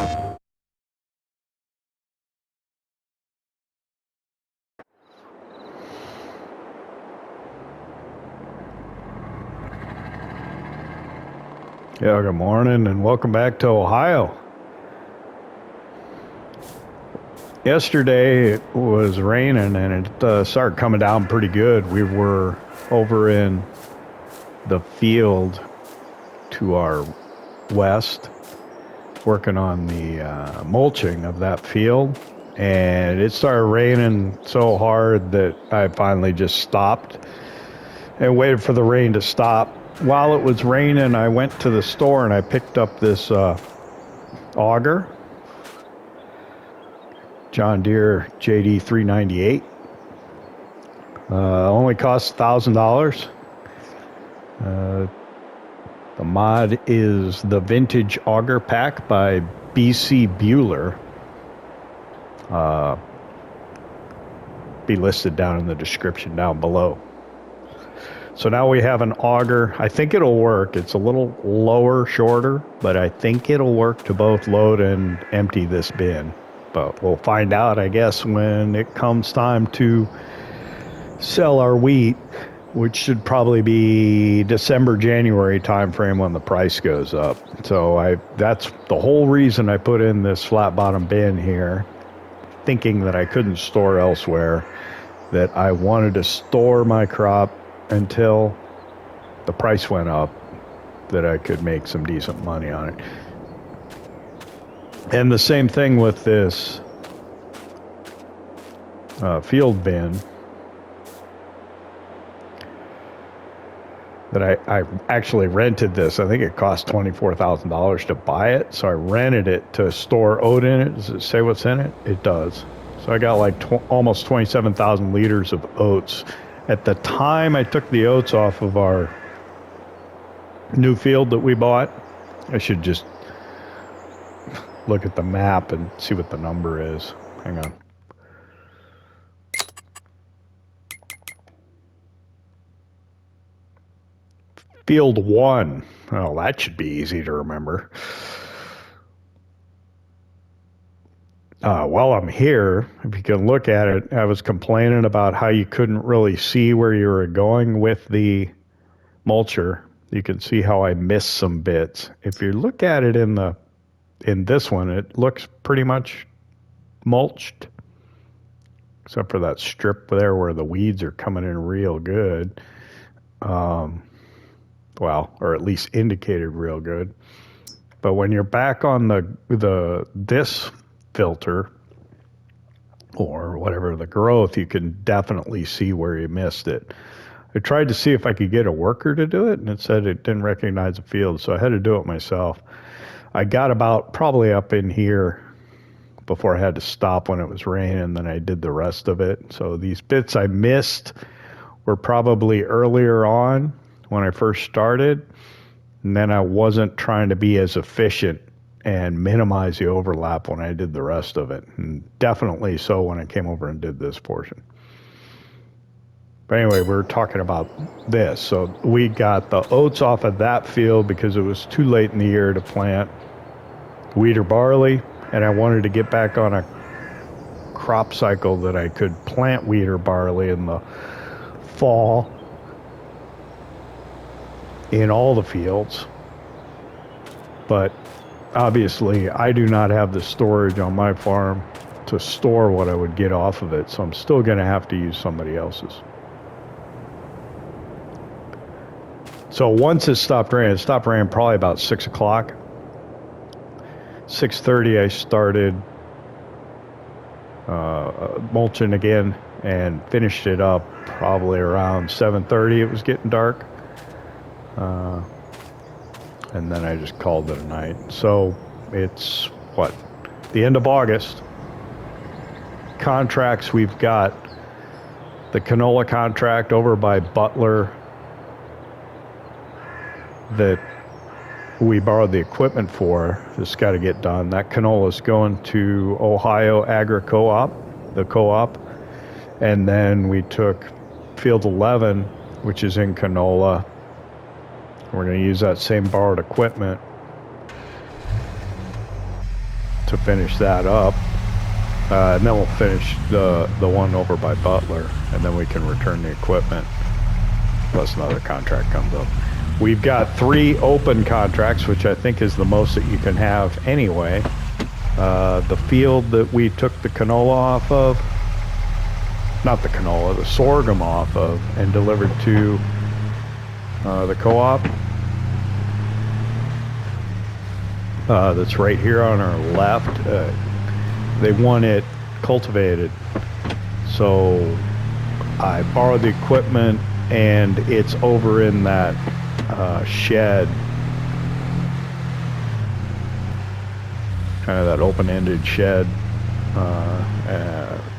Yeah, good morning and welcome back to Ohio. Yesterday it was raining and it started coming down pretty good. We were over in the field to our west working on the mulching of that field, and it started raining so hard that I finally just stopped and waited for the rain to stop. While it was raining, I went to the store and I picked up this auger, John Deere JD 398. Only cost $1,000. The mod is the Vintage Auger Pack by Bcbuhler. Be listed down in the description down below. So now we have an auger. I think it'll work. It's a little lower, shorter, but I think it'll work to both load and empty this bin. But we'll find out, I guess, when it comes time to sell our wheat, which should probably be December, January timeframe when the price goes up. So that's the whole reason I put in this flat bottom bin here, thinking that I couldn't store elsewhere, that I wanted to store my crop until the price went up, that I could make some decent money on it. And the same thing with this field bin that I actually rented this. I think it cost $24,000 to buy it, so I rented it to store oat in it. Does it say what's in it? It does. So I got like almost 27,000 liters of oats. At the time I took the oats off of our new field that we bought, I should just look at the map and see what the number is. Hang on. Field 1. Oh, that should be easy to remember. While I'm here, if you can look at it, I was complaining about how you couldn't really see where you were going with the mulcher. You can see how I missed some bits. If you look at it in this one, it looks pretty much mulched, except for that strip there where the weeds are coming in real good. Well, or at least indicated real good. But when you're back on this filter or whatever the growth, you can definitely see where you missed it. I tried to see if I could get a worker to do it, and it said it didn't recognize the field, so I had to do it myself. I got about probably up in here before I had to stop when it was raining, then I did the rest of it. So these bits I missed were probably earlier on when I first started, and then I wasn't trying to be as efficient and minimize the overlap when I did the rest of it, and definitely so when I came over and did this portion. But anyway, we're talking about this. So we got the oats off of that field because it was too late in the year to plant wheat or barley, and I wanted to get back on a crop cycle that I could plant wheat or barley in the fall in all the fields. But obviously, I do not have the storage on my farm to store what I would get off of it, so I'm still going to have to use somebody else's. So once it stopped raining probably about 6 o'clock. 6:30 I started mulching again and finished it up probably around 7:30. It was getting dark. And then I just called it a night. So it's the end of August. Contracts, we've got the canola contract over by Butler that we borrowed the equipment for. This got to get done. That canola is going to Ohio Agri Co-op, the co-op. And then we took field 11, which is in canola. We're going to use that same borrowed equipment to finish that up. And then we'll finish the one over by Butler, and then we can return the equipment unless another contract comes up. We've got 3 open contracts, which I think is the most that you can have anyway. The field that we took the canola off of, not the canola, the sorghum off of, and delivered to the co-op. That's right here on our left. They want it cultivated, so I borrowed the equipment, and it's over in that shed, kind of that open-ended shed.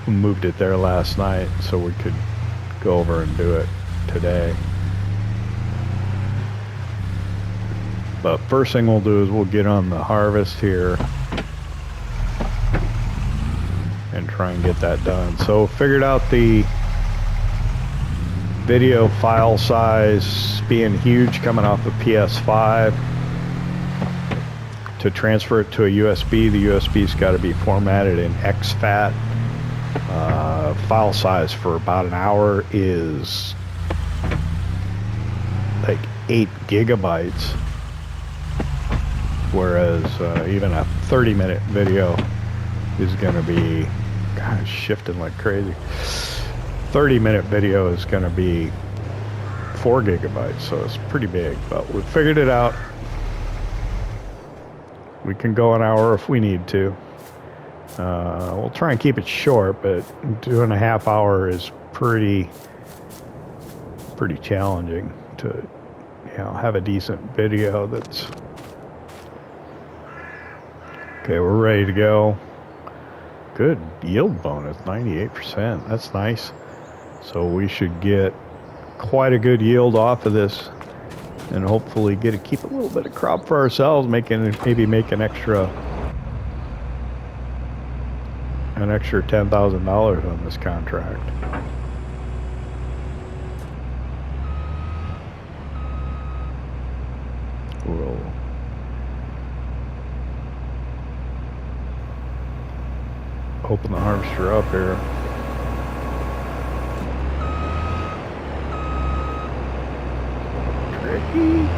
Moved it there last night so we could go over and do it today. But first thing we'll do is we'll get on the harvest here and try and get that done. So figured out the video file size being huge coming off the PS5. To transfer it to a USB, the USB's got to be formatted in exFAT. File size for about an hour is like 8 gigabytes, whereas even a 30-minute video is going to be, God, shifting like crazy. 30-minute video is going to be 4 gigabytes, so it's pretty big, but we figured it out. We can go an hour if we need to. We'll try and keep it short, but 2.5 hours is pretty challenging to, you know, have a decent video that's... Okay, we're ready to go. Good yield bonus, 98%. That's nice. So we should get quite a good yield off of this, and hopefully keep a little bit of crop for ourselves, maybe make an extra $10,000 on this contract. We'll open the harvester up here. Tricky.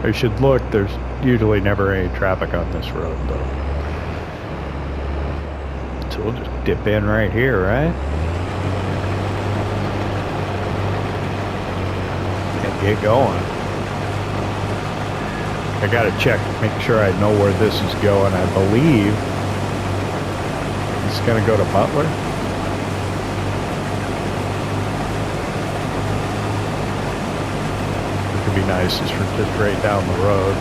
You should look, there's usually never any traffic on this road though. So we'll just dip in right here, right? And get going. I gotta check, make sure I know where this is going. I believe it's gonna go to Butler. Be nice, it's just right down the road.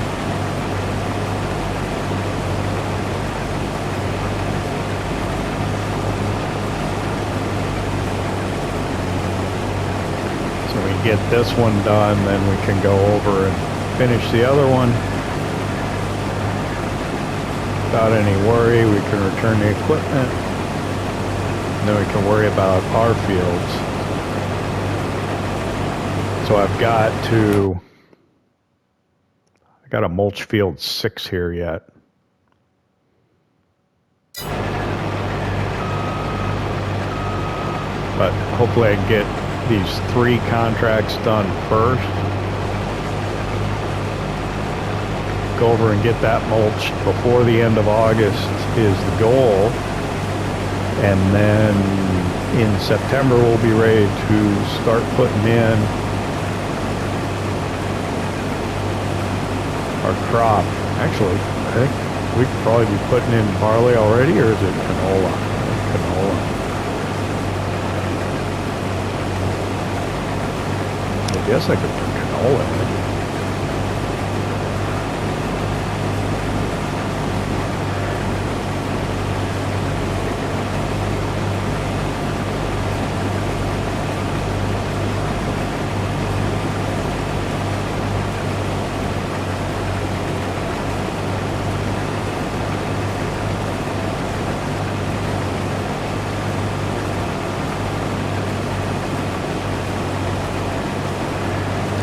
So we get this one done, then we can go over and finish the other one without any worry. We can return the equipment, and then we can worry about our fields. So I've got a mulch field 6 here yet. But hopefully I can get these 3 contracts done first. Go over and get that mulch before the end of August is the goal. And then in September we'll be ready to start putting in our crop. Actually, I think we could probably be putting in barley already, or is it canola? Canola. I guess I could put canola in.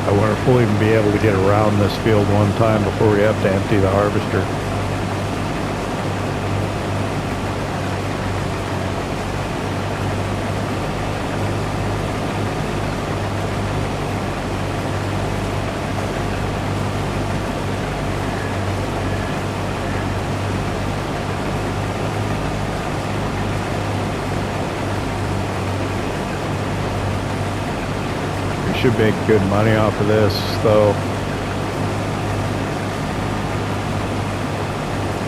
I wonder if we'll even be able to get around this field one time before we have to empty the harvester. Should make good money off of this, though.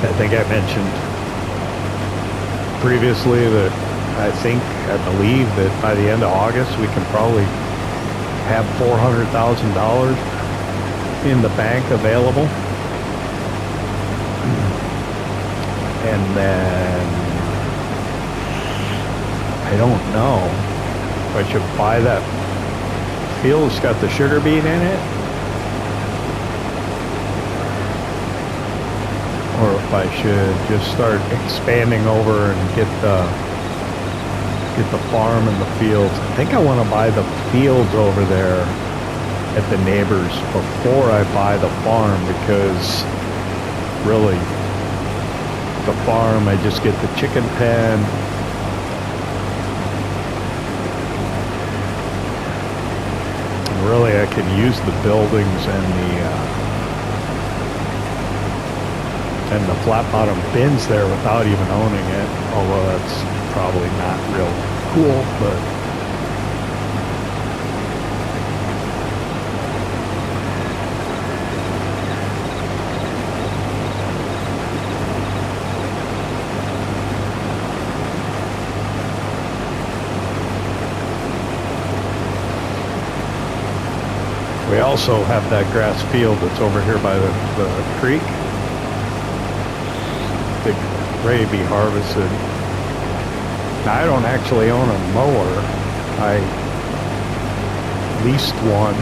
I think I mentioned previously that I believe that by the end of August we can probably have $400,000 in the bank available. And then I don't know if I should buy that field that's got the sugar beet in it, or if I should just start expanding over and get the farm and the fields. I think I want to buy the fields over there at the neighbors before I buy the farm, because really the farm I just get the chicken pen, really I can use the buildings and the flat bottom bins there without even owning it, although that's probably not real cool, but we also have that grass field that's over here by the creek. It's ready to be harvested. Now, I don't actually own a mower. I leased one.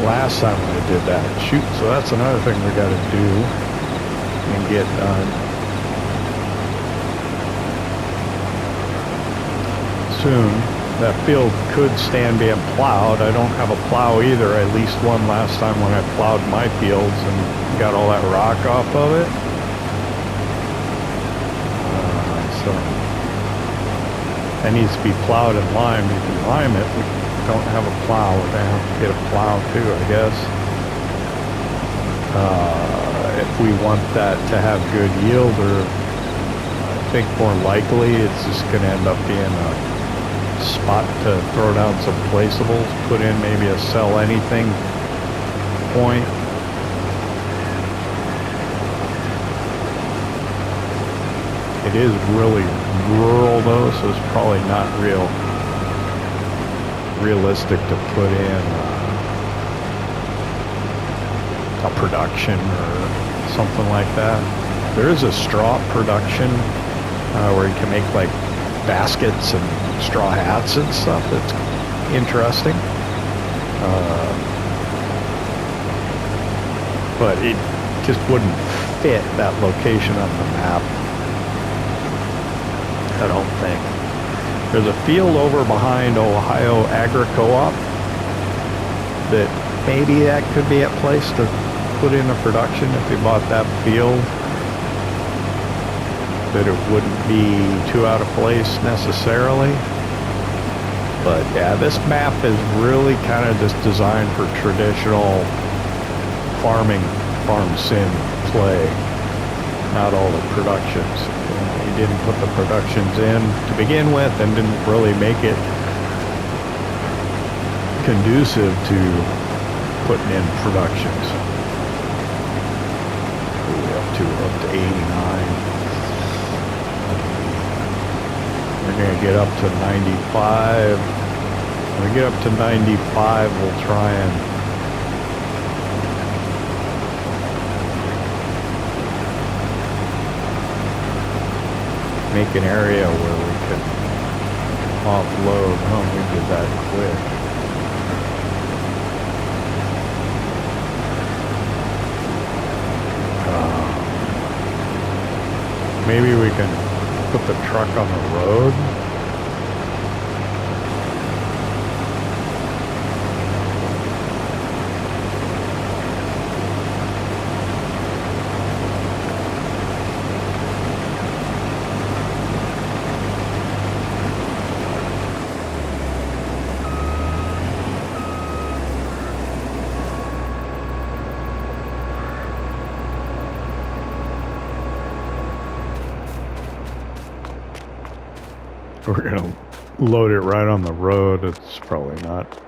Last time I did that. Shoot, so that's another thing we got to do and get done soon. That field could stand being plowed. I don't have a plow either. I leased one last time when I plowed my fields and got all that rock off of it. So that needs to be plowed and limed. You can lime it. We don't have a plow. We're going to have to get a plow too, I guess. If we want that to have good yield, or I think more likely it's just going to end up being a spot to throw down some placeables, put in maybe a sell anything point. It is really rural though, so it's probably not realistic to put in a production or something like that. There is a straw production where you can make like baskets and straw hats and stuff. That's interesting. But it just wouldn't fit that location on the map, I don't think. There's a field over behind Ohio Agri-Co-op that maybe that could be a place to put in a production if we bought that field. That it wouldn't be too out of place necessarily. But yeah, this map is really kind of just designed for traditional farm sim play, not all the productions. You didn't put the productions in to begin with and didn't really make it conducive to putting in productions. Up to 89. We're going to get up to 95. When we get up to 95, we'll try and make an area where we can offload. Oh, we did that quick. Maybe we can put the truck on the road We're gonna load it right on the road. It's probably not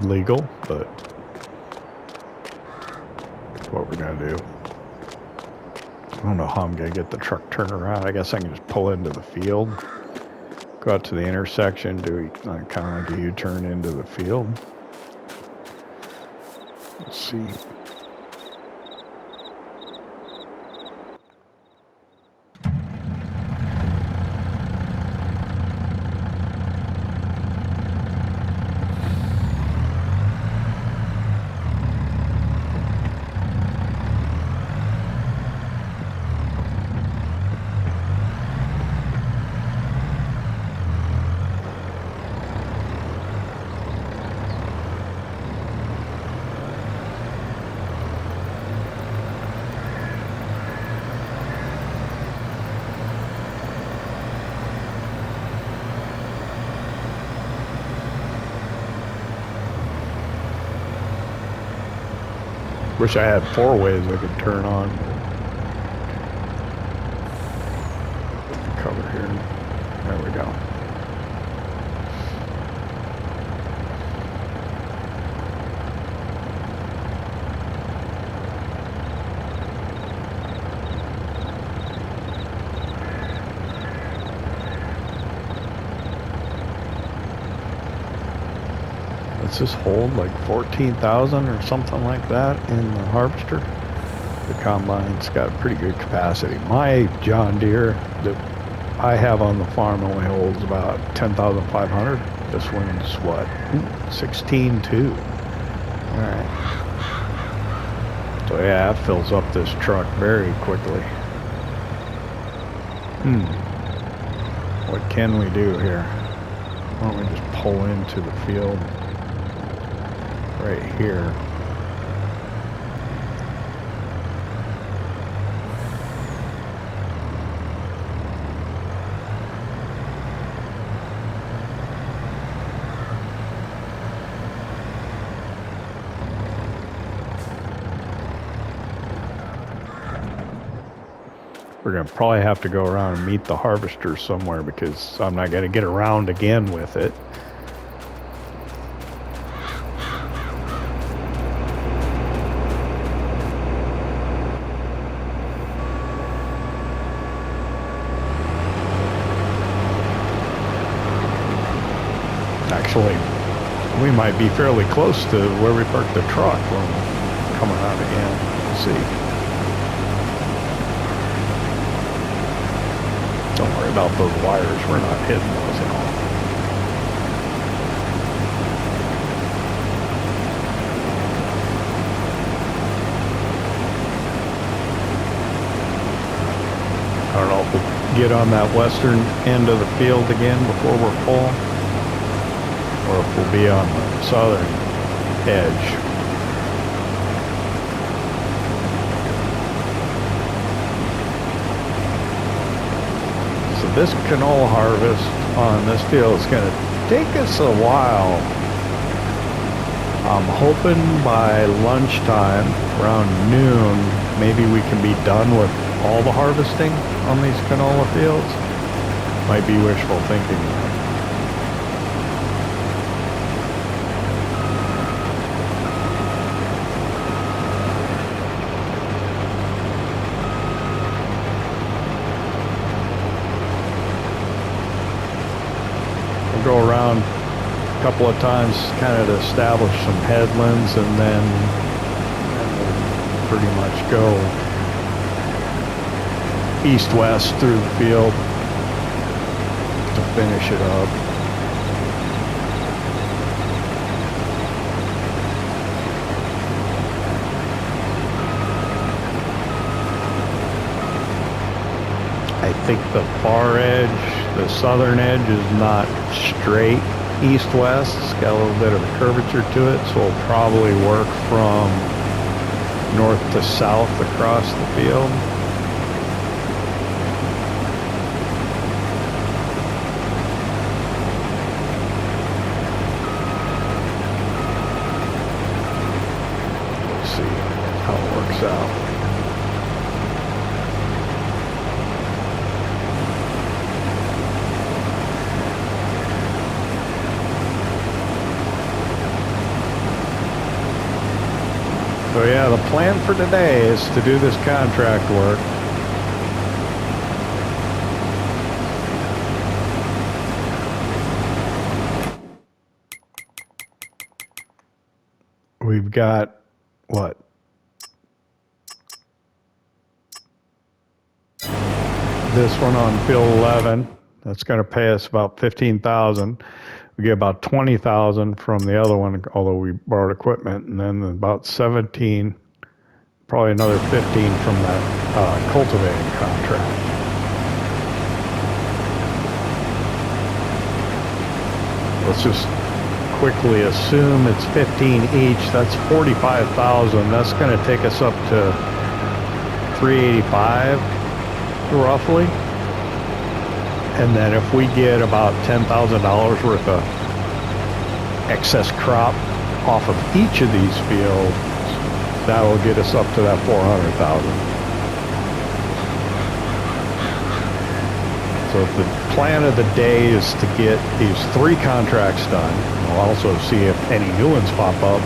legal, but that's what we're gonna do. I don't know how I'm gonna get the truck turned around. I guess I can just pull into the field, go out to the intersection, do kind of like a U-turn into the field. Let's see. Wish I had 4 ways I could turn on. Cover here. There we go. Does this hold like 14,000 or something like that in the harvester? The combine's got pretty good capacity. My John Deere that I have on the farm only holds about 10,500. This one's what? 16.2. Alright. So yeah, that fills up this truck very quickly. What can we do here? Why don't we just pull into the field? Right here. We're gonna probably have to go around and meet the harvester somewhere because I'm not gonna get around again with it. Actually, we might be fairly close to where we parked the truck when we're coming out again. Let's see. Don't worry about those wires. We're not hitting those at all. I don't know if we'll get on that western end of the field again before we're full, or if we'll be on the southern edge. So this canola harvest on this field is going to take us a while. I'm hoping by lunchtime, around noon, maybe we can be done with all the harvesting on these canola fields. Might be wishful thinking. Go around a couple of times kind of to establish some headlands, and then we'll pretty much go east-west through the field to finish it up. I think the far edge, the southern edge, is not straight east-west. It's got a little bit of a curvature to it, so it'll probably work from north to south across the field. Let's see how it works out. the plan for today is to do this contract work. We've got, what? This one on field 11. That's going to pay us about $15,000. We get about $20,000 from the other one, although we borrowed equipment, and then about 17, probably another 15 from that cultivating contract. Let's just quickly assume it's 15 each. That's 45,000. That's going to take us up to 385, roughly. And then if we get about $10,000 worth of excess crop off of each of these fields, that'll get us up to that 400,000. So the plan of the day is to get these 3 contracts done. We'll also see if any new ones pop up.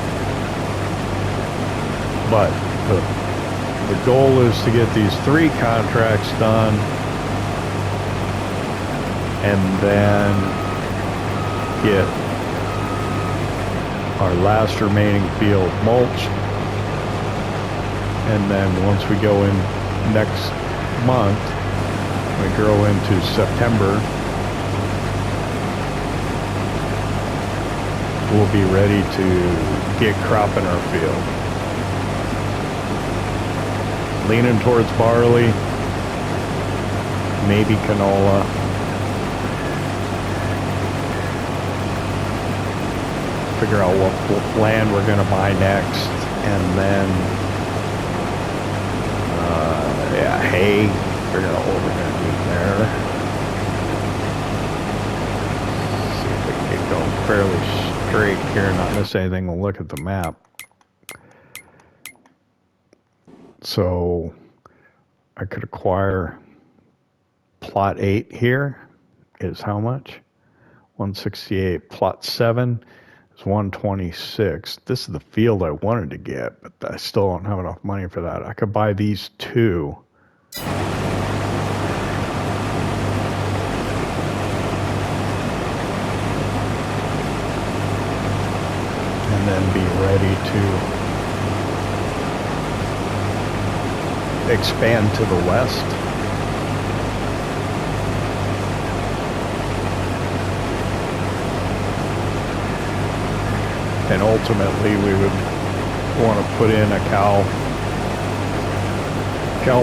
But the goal is to get these 3 contracts done, and then get our last remaining field mulched. And then once we go in next month, we grow into September, we'll be ready to get crop in our field. Leaning towards barley, maybe canola. Figure out what land we're going to buy next, and then yeah, hay. Figure out what we're going to do there. See if we can get going fairly straight here, not miss anything. We'll look at the map. So I could acquire plot 8 here is how much? 168. Plot 7 is 126. This is the field I wanted to get, but I still don't have enough money for that. I could buy these 2. And then be ready to expand to the west. And ultimately we would want to put in a cow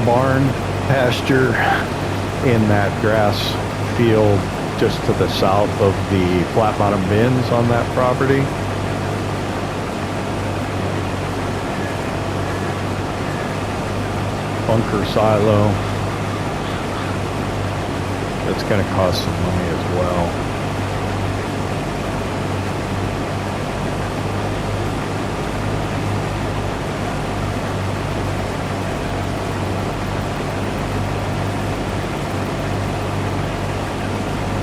barn pasture in that grass field just to the south of the flat bottom bins on that property. Bunker silo. That's going to cost some money as well.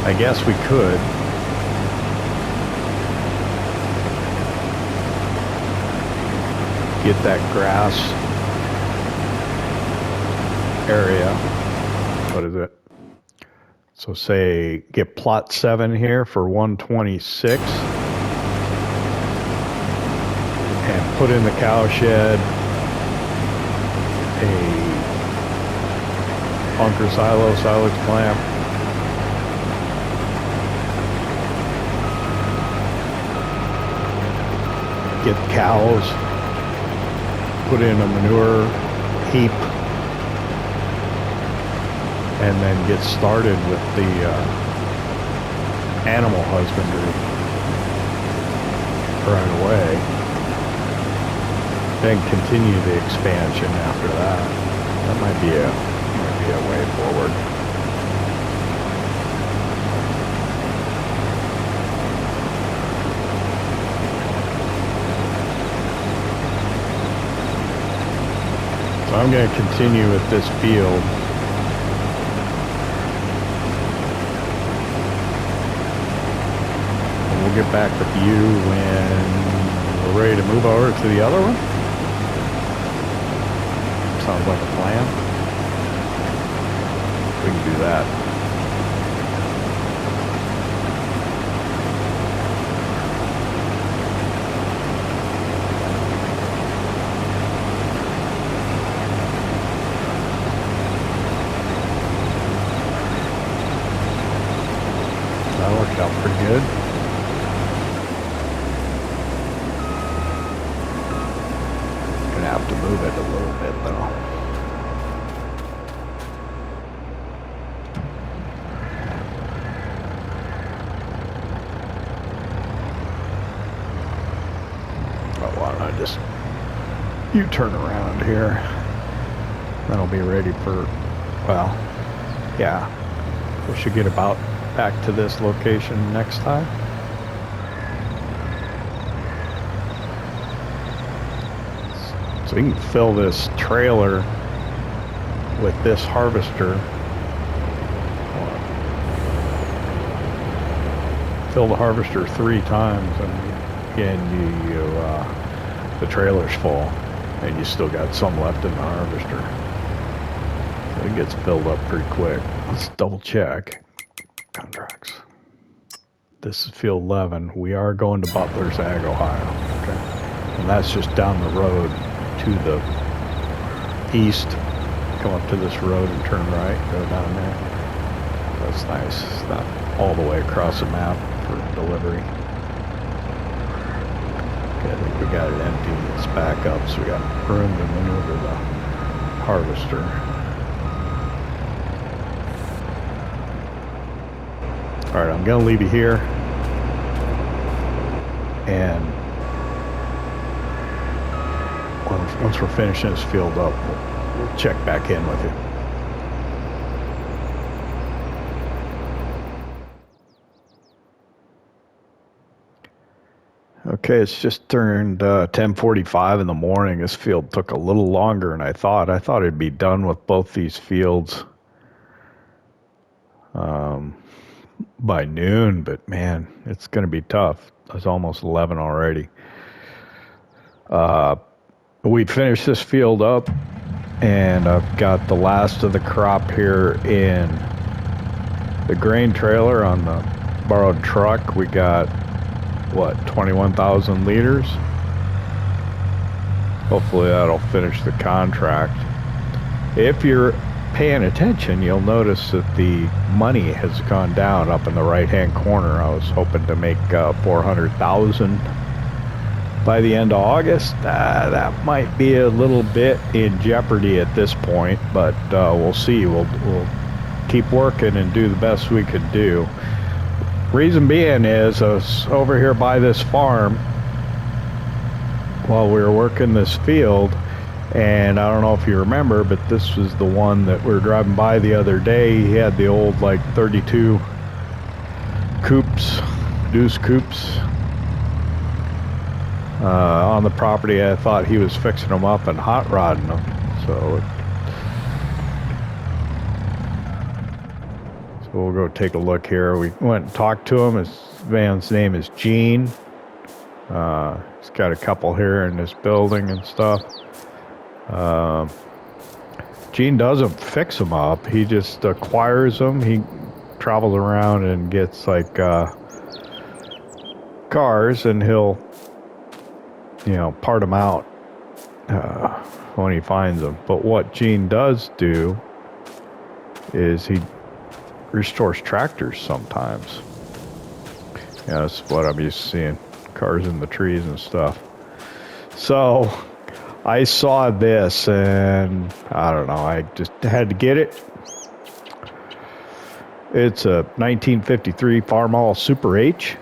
I guess we could. Get that grass area. What is it? So say get plot 7 here for 126 and put in the cow shed, a bunker silo, silage clamp, get cows, put in a manure heap, and then get started with the animal husbandry right away. Then continue the expansion after that. That might be a way forward. So I'm going to continue with this field. We'll get back with you when we're ready to move over to the other one. Sounds like a plan. We can do that. That worked out pretty good. Gonna have to move it a little bit though. Why don't I just U-turn around here? Then I'll be ready for, well, yeah, we should get about back to this location next time. So you can fill this trailer with this harvester. Fill the harvester 3 times and again the trailer's full and you still got some left in the harvester. So it gets filled up pretty quick. Let's double check contracts. This is field 11. We are going to Butler's Ag, Ohio. Okay. And that's just down the road to the east. Come up to this road and turn right, go down there. That's nice. It's not all the way across the map for delivery. Okay, I think we got it empty. Let's back up so we got room to maneuver the harvester. Alright, I'm going to leave you here. And once we're finishing this field up, we'll check back in with you. Okay, it's just turned 10:45 in the morning. This field took a little longer than I thought. I thought it'd be done with both these fields by noon, but man, it's going to be tough. It's almost 11 already. We finished this field up, and I've got the last of the crop here in the grain trailer on the borrowed truck. We got, what, 21,000 liters? Hopefully that'll finish the contract. If you're paying attention, you'll notice that the money has gone down up in the right-hand corner. I was hoping to make 400,000 by the end of August. That might be a little bit in jeopardy at this point, but we'll see. We'll keep working and do the best we could do. Reason being is I was over here by this farm while we were working this field, and I don't know if you remember, but this was the one that we were driving by the other day. He had the old like 32 coops, deuce coops on the property. I thought he was fixing them up and hot rodding them. So we'll go take a look here. We went and talked to him. His man's name is Gene. He's got a couple here in this building and stuff. Gene doesn't fix them up. He just acquires them. He travels around and gets like cars, and he'll, you know, part them out when he finds them. But what Gene does do is he restores tractors sometimes. Yeah, that's what I'm used to seeing, cars in the trees and stuff. So I saw this and I don't know, I just had to get it. It's a 1953 Farmall Super H.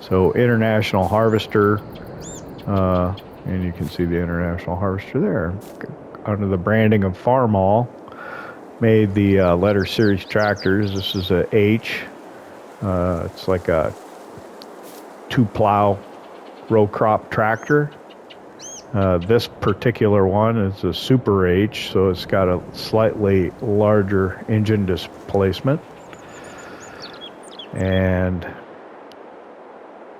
So international harvester, and you can see the international harvester there under the branding of Farmall. Made the letter series tractors. This is a H. It's like a 2-plow row crop tractor. This particular one is a Super H, so it's got a slightly larger engine displacement. And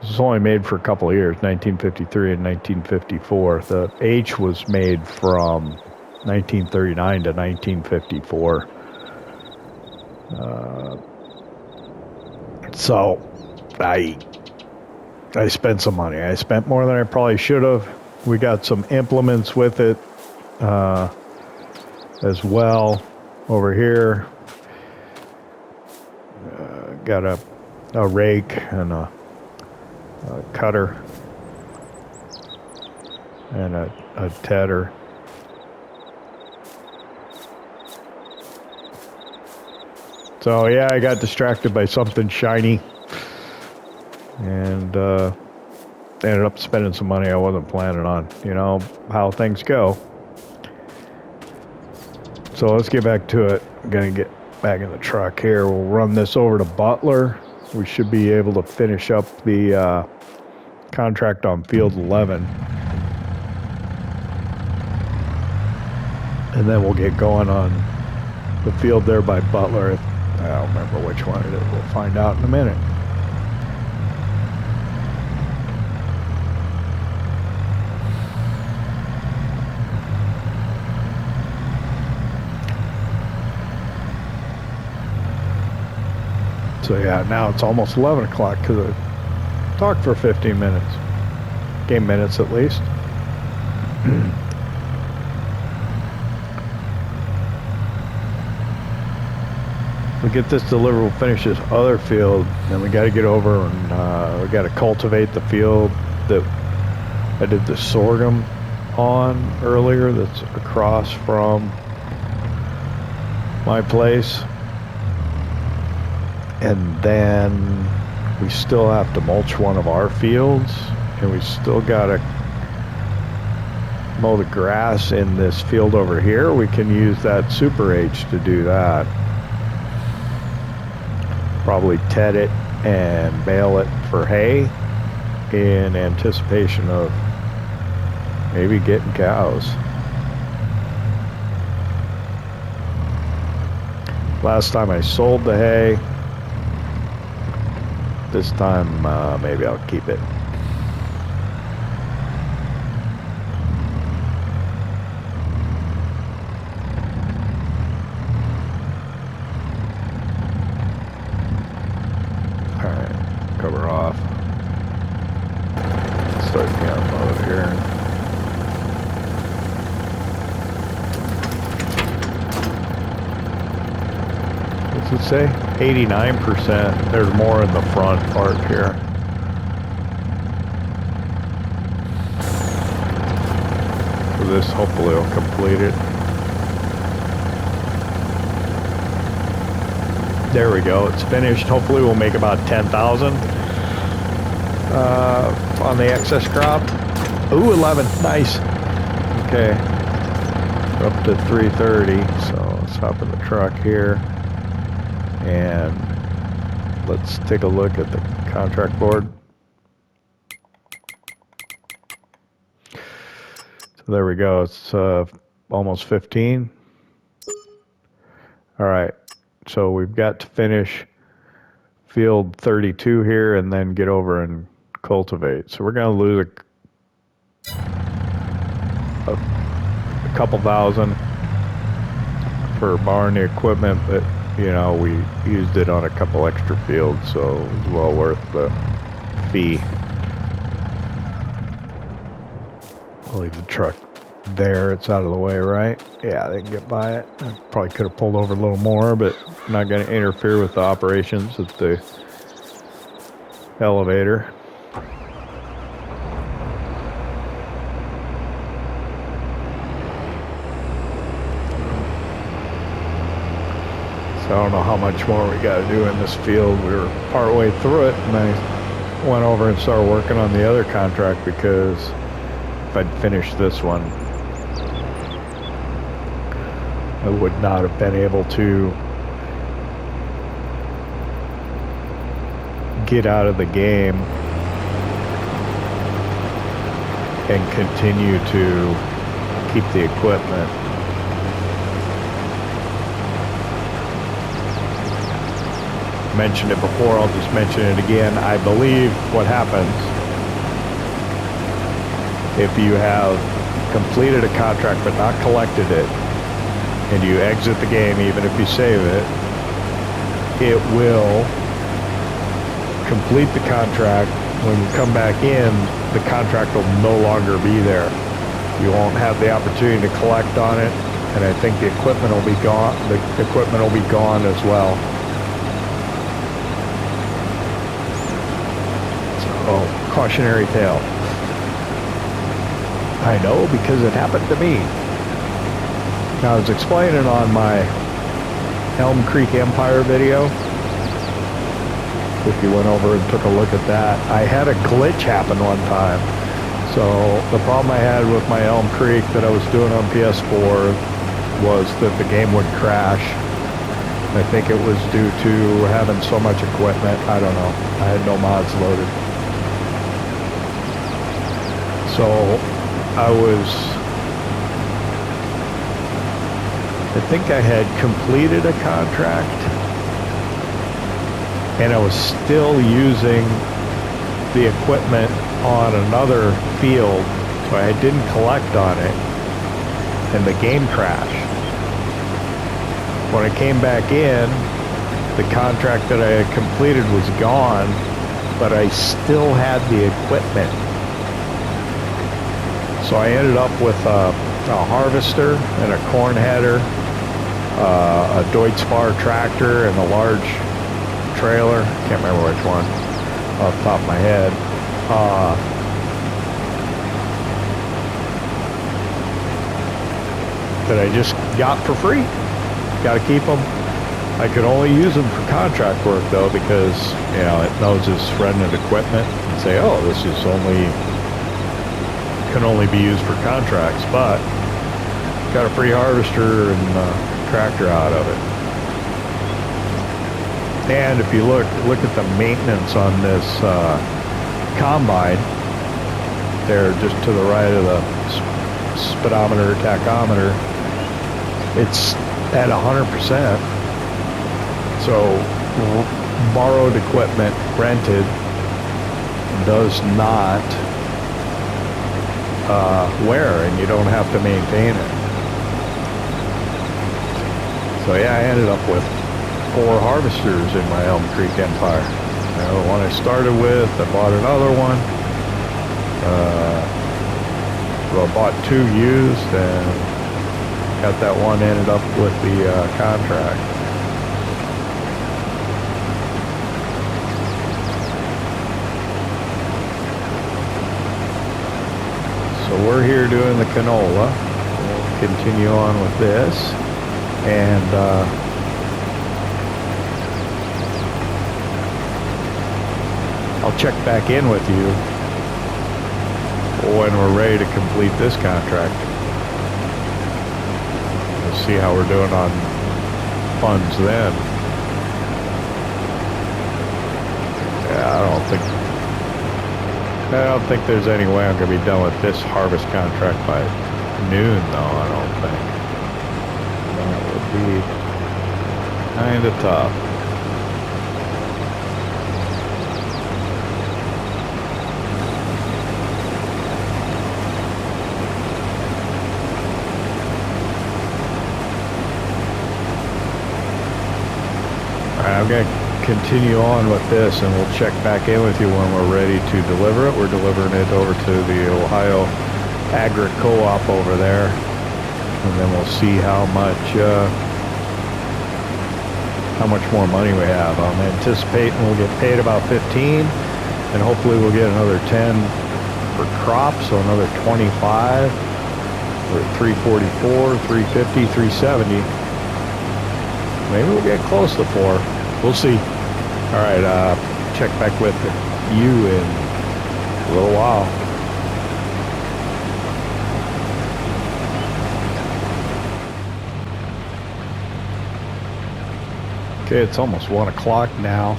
This was only made for a couple of years, 1953 and 1954. The H was made from 1939 to 1954. So I spent some money. I spent more than I probably should have. We got some implements with it as well over here. Got a rake and a cutter and a tedder. So yeah, I got distracted by something shiny and ended up spending some money I wasn't planning on. You know how things go. So let's get back to it. I'm gonna get back in the truck here. We'll run this over to Butler. We should be able to finish up the contract on field 11. And then we'll get going on the field there by Butler. I don't remember which one it is. We'll find out in a minute. So yeah, now it's almost 11 o'clock because I talked for 15 minutes. Game minutes at least. We get this delivered, we'll finish this other field, and we got to get over and we got to cultivate the field that I did the sorghum on earlier that's across from my place. And then we still have to mulch one of our fields, and we still got to mow the grass in this field over here. We can use that Super H to do that. Probably ted it and bale it for hay in anticipation of maybe getting cows. Last time I sold the hay. This time maybe I'll keep it. Cover off. Start the unload here. What's it say? 89%. There's more in the front part here. So this hopefully will complete it. There we go, it's finished. Hopefully we'll make about 10,000 on the excess crop. Ooh, 11, nice. Okay, we're up to 330, so let's hop in the truck here. And let's take a look at the contract board. So there we go, it's almost 15. All right. So we've got to finish field 32 here and then get over and cultivate. So we're going to lose a couple thousand for barn equipment, but you know, we used it on a couple extra fields, so it was well worth the fee. I'll leave the truck there, it's out of the way, right? Yeah, they can get by it. I probably could have pulled over a little more, but I'm not going to interfere with the operations at the elevator. So I don't know how much more we got to do in this field. We were partway through it, and I went over and started working on the other contract because if I'd finished this one, I would not have been able to get out of the game and continue to keep the equipment. mentioned it before, I'll just mention it again. I believe what happens if you have completed a contract but not collected it, and you exit the game, even if you save it, it will complete the contract. When you come back in, the contract will no longer be there. You won't have the opportunity to collect on it, and I think the equipment will be gone. The equipment will be gone as well. So, cautionary tale. I know because it happened to me. Now, I was explaining on my Elm Creek Empire video, if you went over and took a look at that, I had a glitch happen one time. So the problem I had with my Elm Creek that I was doing on PS4 was that the game would crash. I think it was due to having so much equipment. I don't know. I had no mods loaded. So I think I had completed a contract, and I was still using the equipment on another field, so I didn't collect on it, and the game crashed. When I came back in, the contract that I had completed was gone, but I still had the equipment. So I ended up with a harvester and a corn header, a Deutz-Fahr tractor, and a large trailer. Can't remember which one off the top of my head. That I just got for free. Got to keep them. I could only use them for contract work though, because you know it knows it's rented equipment and say, oh, this is can only be used for contracts, but got a free harvester and tractor out of it. And if you look at the maintenance on this combine, there just to the right of the speedometer, tachometer, it's at 100%. So borrowed equipment, rented, does not wear, and you don't have to maintain it. So yeah, I ended up with 4 harvesters in my Elm Creek Empire. The one I started with, I bought another one. Well, I bought 2 used and got that one ended up with the contract. So we're here doing the canola. We'll continue on with this. And I'll check back in with you when we're ready to complete this contract. We'll see how we're doing on funds then. Yeah, I don't think there's any way I'm going to be done with this harvest contract by noon, though. I don't think. That would be kind of tough. I'm going to continue on with this, and we'll check back in with you when we're ready to deliver it. We're delivering it over to the Ohio Agri Co-op over there, and then we'll see how much more money we have. I'm anticipating we'll get paid about 15, and hopefully we'll get another 10 for crops, so another 25. We're at 344, 350, 370. Maybe we'll get close to 4. We'll see. All right, check back with you in a little while. Okay, it's almost 1 o'clock now.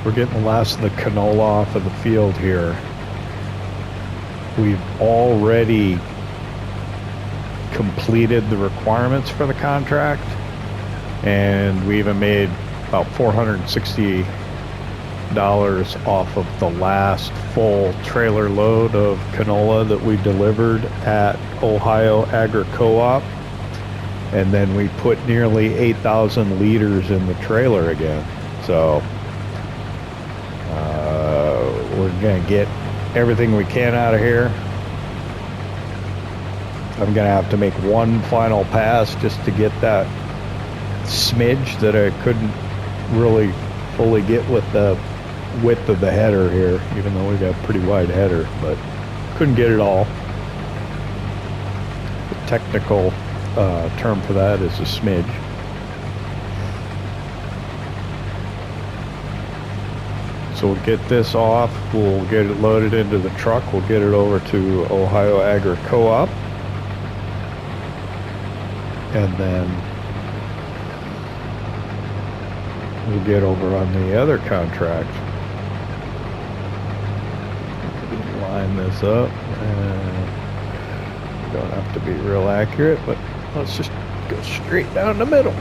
We're getting the last of the canola off of the field here. We've already completed the requirements for the contract, and we even made about $460 off of the last full trailer load of canola that we delivered at Ohio Agri Co-op. And then we put nearly 8,000 liters in the trailer again. So we're going to get everything we can out of here. I'm going to have to make one final pass just to get that smidge that I couldn't really fully get with the width of the header here, even though we got a pretty wide header, but couldn't get it all. The technical term for that is a smidge. So we'll get this off, we'll get it loaded into the truck, we'll get it over to Ohio Agri Co-op, and then we'll get over on the other contract. Line this up, and don't have to be real accurate, but let's just go straight down the middle.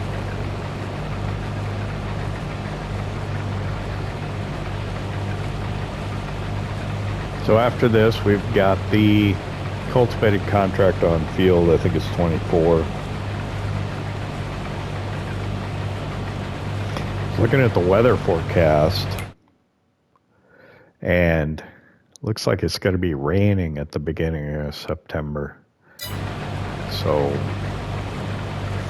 So after this, we've got the cultivated contract on field. I think it's 24. Looking at the weather forecast, and looks like it's going to be raining at the beginning of September. So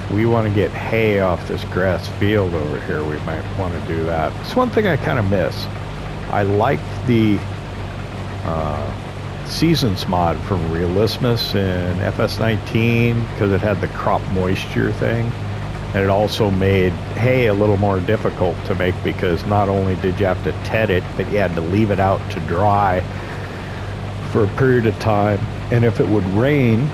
if we want to get hay off this grass field over here, we might want to do that. It's one thing I kind of miss. I like the Seasons mod from Realismus in FS19 because it had the crop moisture thing. And it also made hay a little more difficult to make because not only did you have to ted it, but you had to leave it out to dry for a period of time. And if it would rain,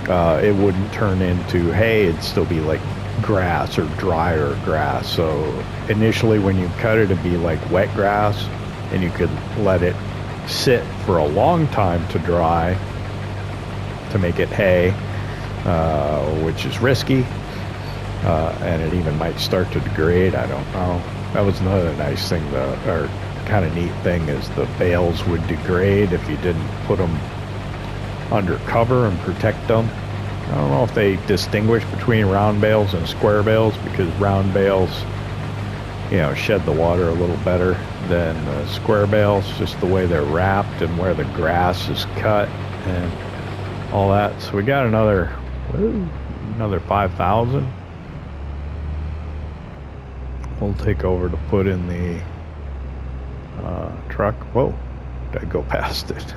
it wouldn't turn into hay. It'd still be like grass or drier grass. So initially when you cut it, it'd be like wet grass, and you could let it sit for a long time to dry to make it hay, which is risky. And it even might start to degrade. I don't know. That was another nice thing, or kind of neat thing, is the bales would degrade if you didn't put them under cover and protect them. I don't know if they distinguish between round bales and square bales, because round bales, you know, shed the water a little better than square bales, just the way they're wrapped and where the grass is cut and all that. So we got another 5,000. We'll take over to put in the truck. Whoa, did I go past it?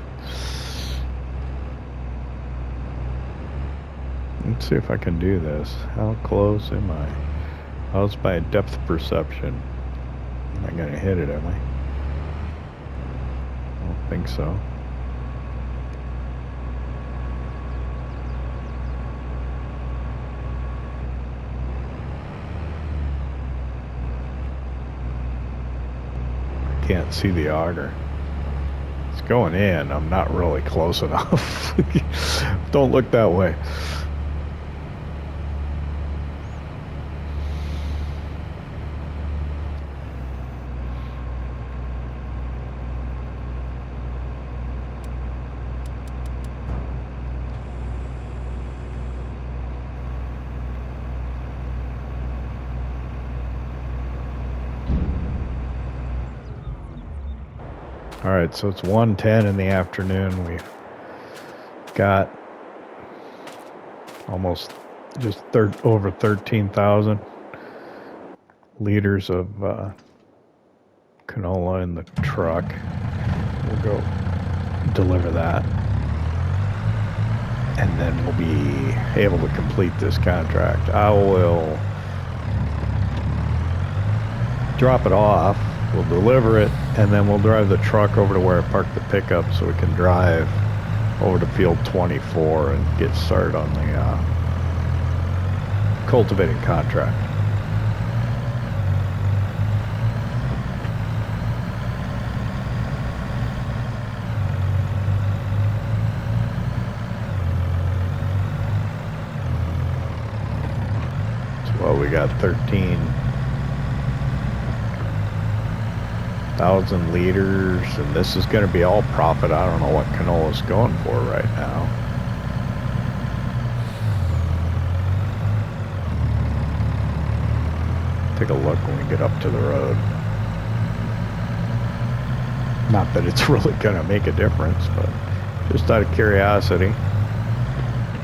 Let's see if I can do this. How close am I? How's my depth perception? I'm not gonna hit it, am I? I don't think so. Can't see the auger. It's going in. I'm not really close enough. Don't look that way. All right, so it's 1:10 in the afternoon. We've got almost just over 13,000 liters of canola in the truck. We'll go deliver that, and then we'll be able to complete this contract. I will drop it off. We'll deliver it, and then we'll drive the truck over to where I parked the pickup so we can drive over to field 24 and get started on the cultivating contract. So, well, we got 13 1,000 liters, and this is going to be all profit. I don't know what canola's going for right now. Take a look when we get up to the road. Not that it's really going to make a difference, but just out of curiosity,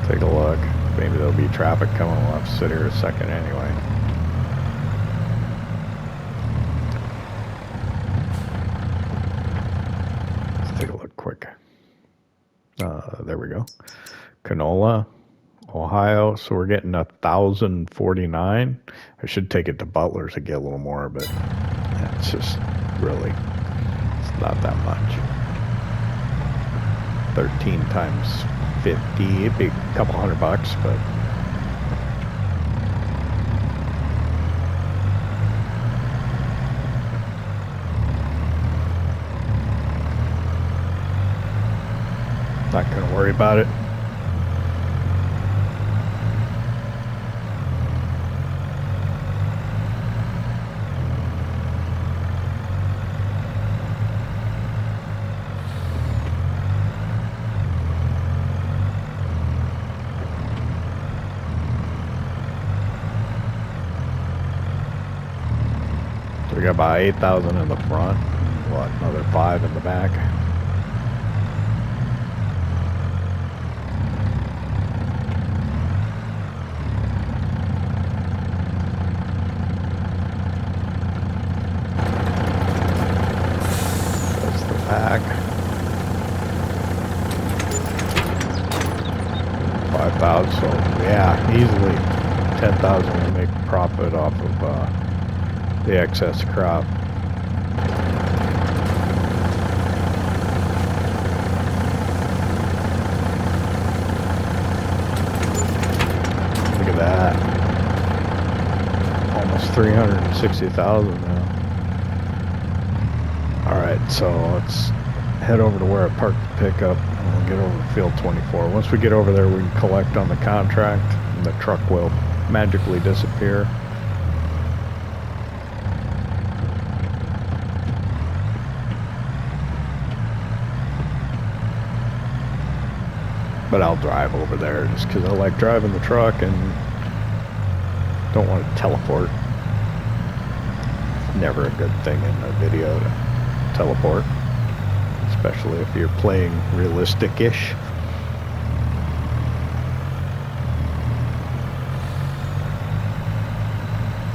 take a look. Maybe there'll be traffic coming. We'll have to sit here a second anyway. Let's take a look quick. There we go. Canola, Ohio. So we're getting 1,049. I should take it to Butler's to get a little more, but it's just really, it's not that much. 13 times 50, it'd be a couple $100, but not gonna worry about it. We got about 8,000 in the front, what, another 5 in the back. That's the back. 5,000, so yeah, easily 10,000 to make profit off of the excess crop. Look at that. Almost 360,000 now. Alright, so let's head over to where I parked the pickup and we'll get over to field 24. Once we get over there, we can collect on the contract and the truck will magically disappear. But I'll drive over there just because I like driving the truck and don't want to teleport. Never a good thing in a video to teleport, especially if you're playing realistic-ish.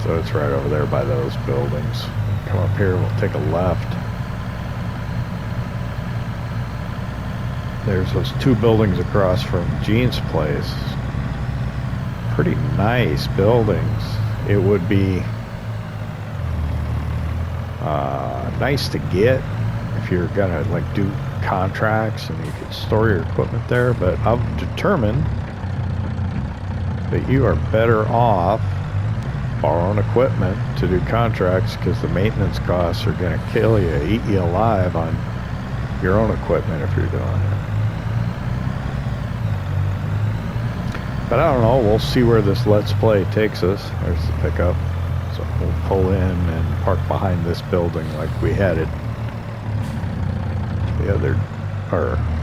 So it's right over there by those buildings. Come up here, we'll take a left. There's those 2 buildings across from Gene's place. Pretty nice buildings. It would be nice to get if you're gonna like do contracts and you could store your equipment there, but I've determined that you are better off borrowing equipment to do contracts because the maintenance costs are gonna kill you, eat you alive on your own equipment if you're doing it. But I don't know, we'll see where this Let's Play takes us. There's the pickup. So we'll pull in and park behind this building like we had it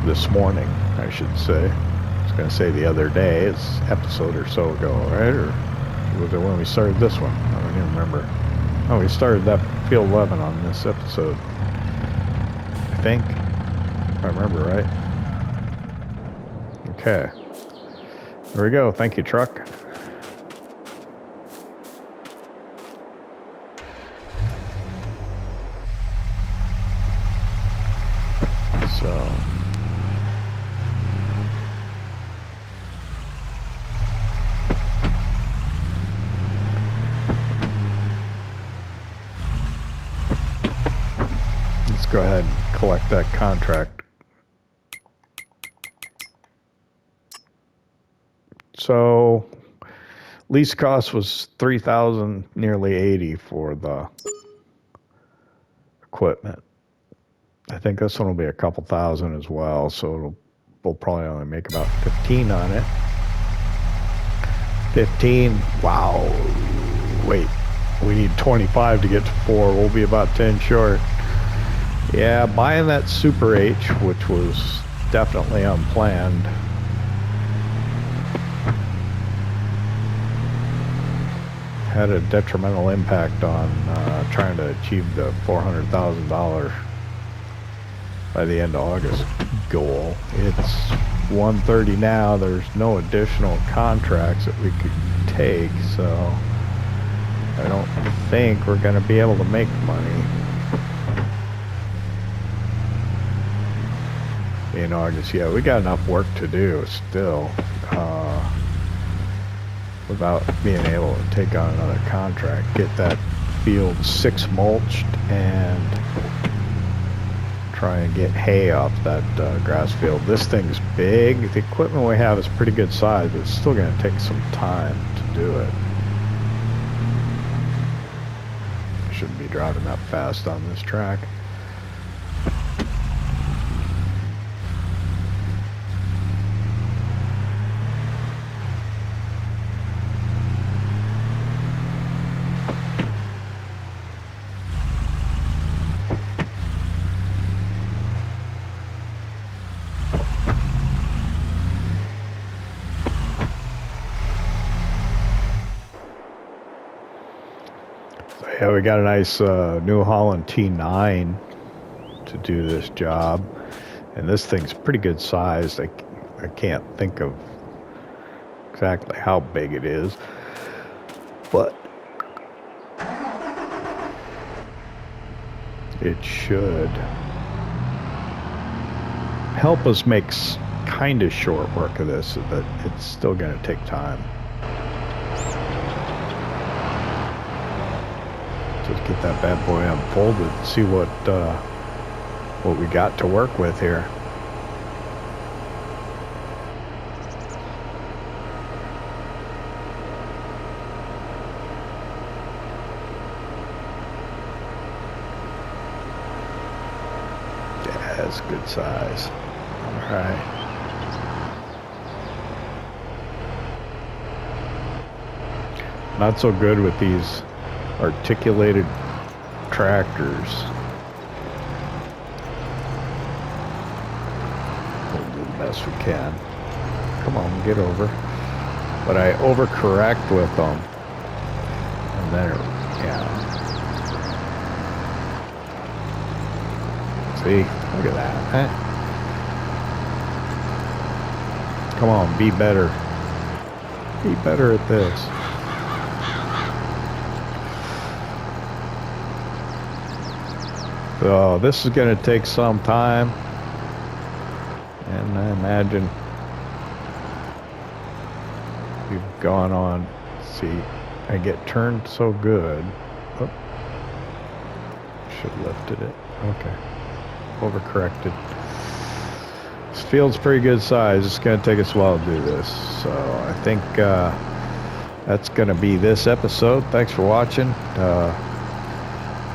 this morning, I should say. I was going to say the other day, it's an episode or so ago, right? Or was it when we started this one? I don't even remember. Oh, we started that Field 11 on this episode, I think, if I remember right. Okay. There we go. Thank you, truck. So let's go ahead and collect that contract. So lease cost was $3,000, nearly $80 for the equipment. I think this one will be a couple thousand as well, so we'll probably only make about 15 on it. 15, wow. Wait, we need 25 to get to 4. We'll be about 10 short. Yeah, buying that Super H, which was definitely unplanned. Had a detrimental impact on trying to achieve the $400,000 by the end of August goal. It's 1:30 now. There's no additional contracts that we could take, so I don't think we're going to be able to make money in August. Yeah, we got enough work to do still without being able to take on another contract. Get that field 6 mulched and try and get hay off that grass field. This thing's big. The equipment we have is pretty good size, but it's still going to take some time to do it. I shouldn't be driving that fast on this track. Yeah, we got a nice New Holland T9 to do this job, and this thing's pretty good size. I can't think of exactly how big it is, but it should help us make kind of short work of this, but it's still going to take time. Just get that bad boy unfolded and see what we got to work with here. Yeah, that's good size. All right. Not so good with these articulated tractors. We'll do the best we can. Come on, get over. But I overcorrect with them. And then, yeah. See? Look at that. Huh? Come on, be better. Be better at this. So this is going to take some time, and I imagine we've gone on. See, I get turned so good. Oh, should have lifted it. Okay, overcorrected. This field's pretty good size. It's going to take us a while to do this. So I think that's going to be this episode. Thanks for watching.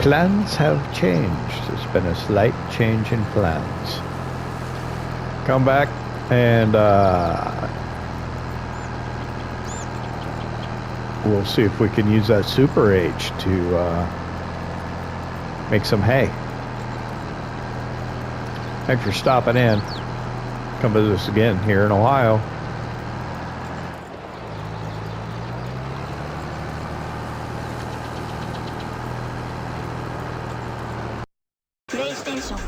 Plans have changed. There's been a slight change in plans. Come back and we'll see if we can use that Super H to make some hay. Thanks for stopping in. Come visit us again here in Ohio. PlayStation